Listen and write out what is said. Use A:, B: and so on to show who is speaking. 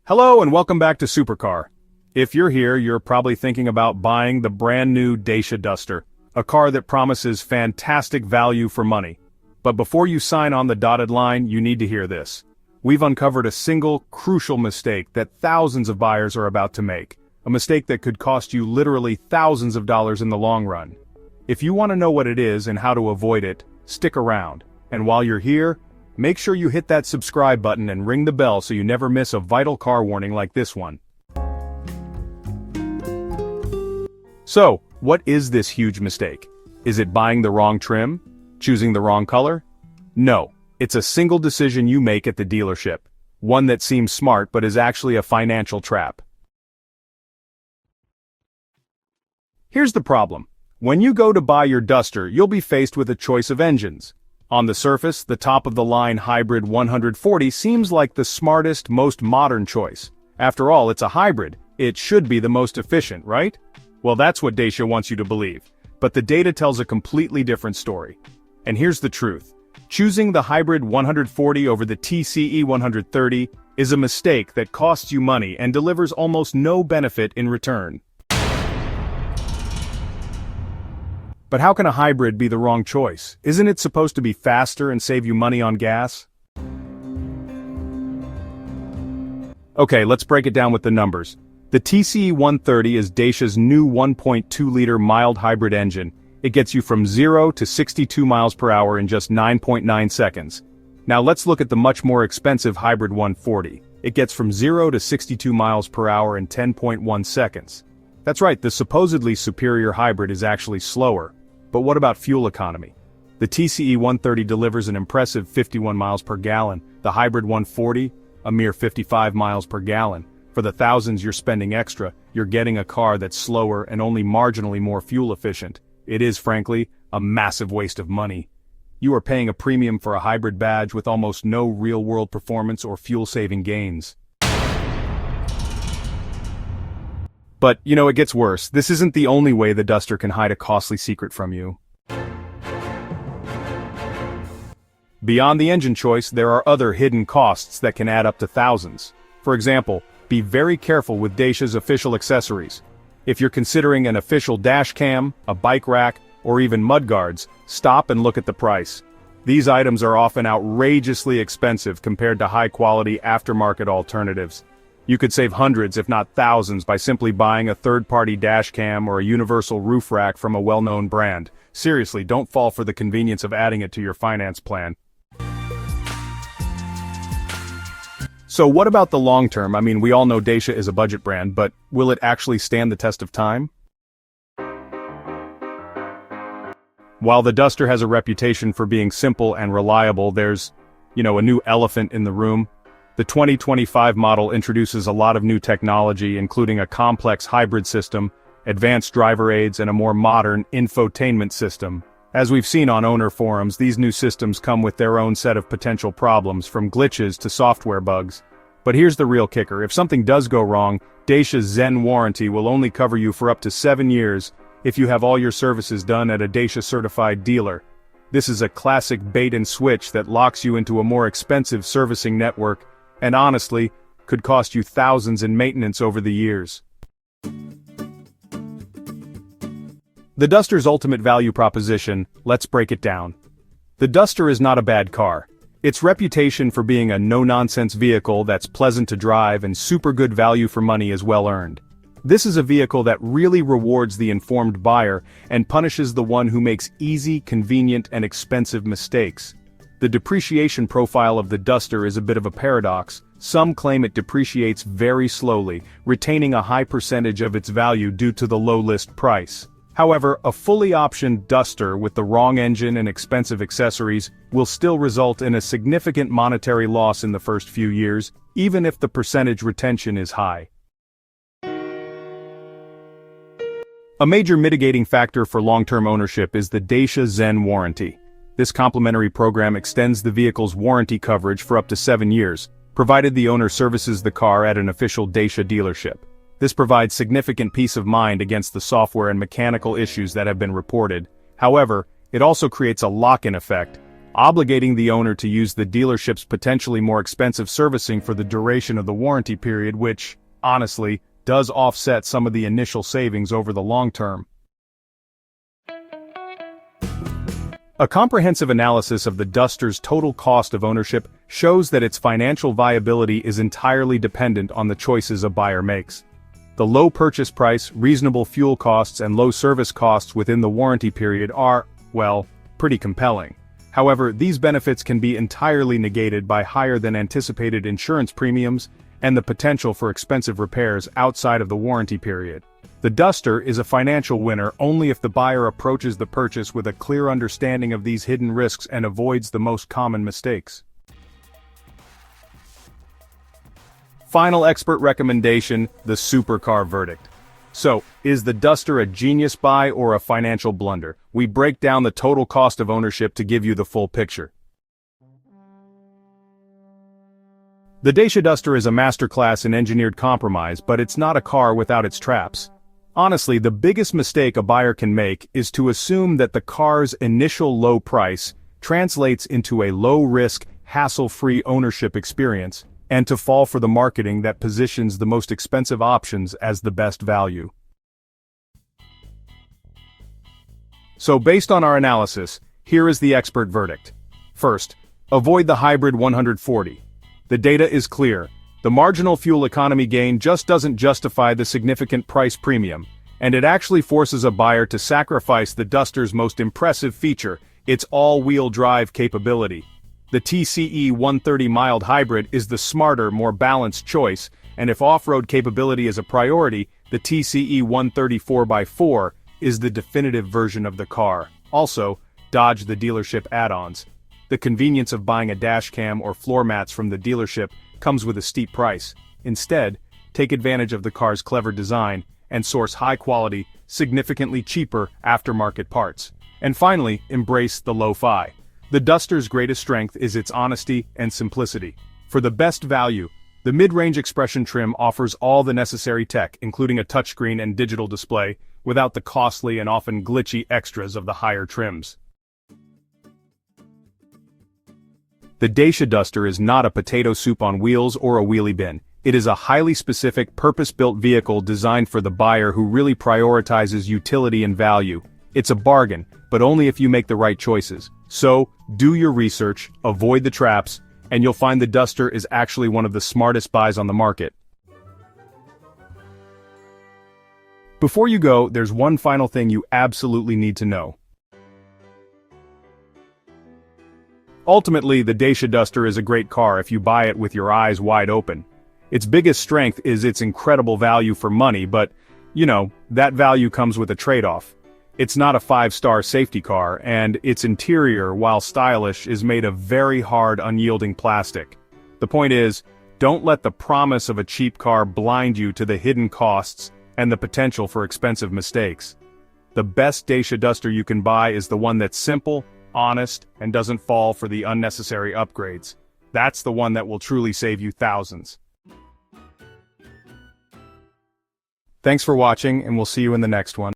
A: Hello and welcome back to Supercar. If you're here, you're probably thinking about buying the brand new Dacia Duster, a car that promises fantastic value for money. But before you sign on the dotted line, you need to hear this. We've uncovered a single, crucial mistake that thousands of buyers are about to make. A mistake that could cost you literally thousands of dollars in the long run. If you want to know what it is and how to avoid it, stick around. And while you're here, make sure you hit that subscribe button and ring the bell so you never miss a vital car warning like this one. So, what is this huge mistake? Is it buying the wrong trim? Choosing the wrong color? No, it's a single decision you make at the dealership. One that seems smart but is actually a financial trap. Here's the problem. When you go to buy your Duster, you'll be faced with a choice of engines. On the surface, the top-of-the-line hybrid 140 seems like the smartest, most modern choice. After all, it's a hybrid. It should be the most efficient, right? Well, that's what Dacia wants you to believe. But the data tells a completely different story. And here's the truth. Choosing the hybrid 140 over the TCE 130 is a mistake that costs you money and delivers almost no benefit in return. But how can a hybrid be the wrong choice? Isn't it supposed to be faster and save you money on gas? Okay, let's break it down with the numbers. The TCE 130 is Dacia's new 1.2-liter mild hybrid engine. It gets you from 0 to 62 miles per hour in just 9.9 seconds. Now let's look at the much more expensive hybrid 140. It gets from 0 to 62 miles per hour in 10.1 seconds. That's right, the supposedly superior hybrid is actually slower. But what about fuel economy? The TCE 130 delivers an impressive 51 miles per gallon, the hybrid 140, a mere 55 miles per gallon. For the thousands you're spending extra, you're getting a car that's slower and only marginally more fuel efficient. It is, frankly, a massive waste of money. You are paying a premium for a hybrid badge with almost no real-world performance or fuel-saving gains. But, it gets worse. This isn't the only way the Duster can hide a costly secret from you. Beyond the engine choice, there are other hidden costs that can add up to thousands. For example, be very careful with Dacia's official accessories. If you're considering an official dash cam, a bike rack, or even mudguards, stop and look at the price. These items are often outrageously expensive compared to high-quality aftermarket alternatives. You could save hundreds if not thousands by simply buying a third-party dash cam or a universal roof rack from a well-known brand. Seriously, don't fall for the convenience of adding it to your finance plan. So what about the long term? I mean, we all know Dacia is a budget brand, but will it actually stand the test of time? While the Duster has a reputation for being simple and reliable, there's, a new elephant in the room. The 2025 model introduces a lot of new technology, including a complex hybrid system, advanced driver aids, and a more modern infotainment system. As we've seen on owner forums, these new systems come with their own set of potential problems, from glitches to software bugs. But here's the real kicker. If something does go wrong, Dacia's Zen Warranty will only cover you for up to 7 years if you have all your services done at a Dacia-certified dealer. This is a classic bait and switch that locks you into a more expensive servicing network, and honestly, could cost you thousands in maintenance over the years. The Duster's ultimate value proposition, let's break it down. The Duster is not a bad car. Its reputation for being a no-nonsense vehicle that's pleasant to drive and super good value for money is well earned. This is a vehicle that really rewards the informed buyer and punishes the one who makes easy, convenient, and expensive mistakes. The depreciation profile of the Duster is a bit of a paradox. Some claim it depreciates very slowly, retaining a high percentage of its value due to the low list price. However, a fully optioned Duster with the wrong engine and expensive accessories will still result in a significant monetary loss in the first few years, even if the percentage retention is high. A major mitigating factor for long-term ownership is the Dacia Zen Warranty. This complimentary program extends the vehicle's warranty coverage for up to 7 years, provided the owner services the car at an official Dacia dealership. This provides significant peace of mind against the software and mechanical issues that have been reported. However, it also creates a lock-in effect. obligating the owner to use the dealership's potentially more expensive servicing for the duration of the warranty period, which, honestly, does offset some of the initial savings over the long term. A comprehensive analysis of the Duster's total cost of ownership shows that its financial viability is entirely dependent on the choices a buyer makes. The low purchase price, reasonable fuel costs, and low service costs within the warranty period are, well, pretty compelling. However, these benefits can be entirely negated by higher than anticipated insurance premiums and the potential for expensive repairs outside of the warranty period. The Duster is a financial winner only if the buyer approaches the purchase with a clear understanding of these hidden risks and avoids the most common mistakes. Final expert recommendation: the supercar verdict. So, is the Duster a genius buy or a financial blunder? We break down the total cost of ownership to give you the full picture. The Dacia Duster is a masterclass in engineered compromise, but it's not a car without its traps. Honestly, the biggest mistake a buyer can make is to assume that the car's initial low price translates into a low-risk, hassle-free ownership experience, and to fall for the marketing that positions the most expensive options as the best value. So based on our analysis, here is the expert verdict. First, avoid the hybrid 140. The data is clear. The marginal fuel economy gain just doesn't justify the significant price premium, and it actually forces a buyer to sacrifice the Duster's most impressive feature, its all-wheel drive capability. The TCE 130 mild hybrid is the smarter, more balanced choice, and if off-road capability is a priority, the TCE 130 4x4 is the definitive version of the car. Also, dodge the dealership add-ons. The convenience of buying a dashcam or floor mats from the dealership comes with a steep price. Instead, take advantage of the car's clever design and source high-quality, significantly cheaper aftermarket parts. And finally, embrace the lo-fi. The Duster's greatest strength is its honesty and simplicity. For the best value, the mid-range Expression trim offers all the necessary tech, including a touchscreen and digital display, without the costly and often glitchy extras of the higher trims. The Dacia Duster is not a potato soup on wheels or a wheelie bin. It is a highly specific, purpose-built vehicle designed for the buyer who really prioritizes utility and value. It's a bargain, but only if you make the right choices. So, do your research, avoid the traps, and you'll find the Duster is actually one of the smartest buys on the market. Before you go, there's one final thing you absolutely need to know. Ultimately, the Dacia Duster is a great car if you buy it with your eyes wide open. Its biggest strength is its incredible value for money, but, that value comes with a trade-off. It's not a 5-star safety car, and its interior, while stylish, is made of very hard, unyielding plastic. The point is, don't let the promise of a cheap car blind you to the hidden costs and the potential for expensive mistakes. The best Dacia Duster you can buy is the one that's simple, honest, and doesn't fall for the unnecessary upgrades. That's the one that will truly save you thousands. Thanks for watching, and we'll see you in the next one.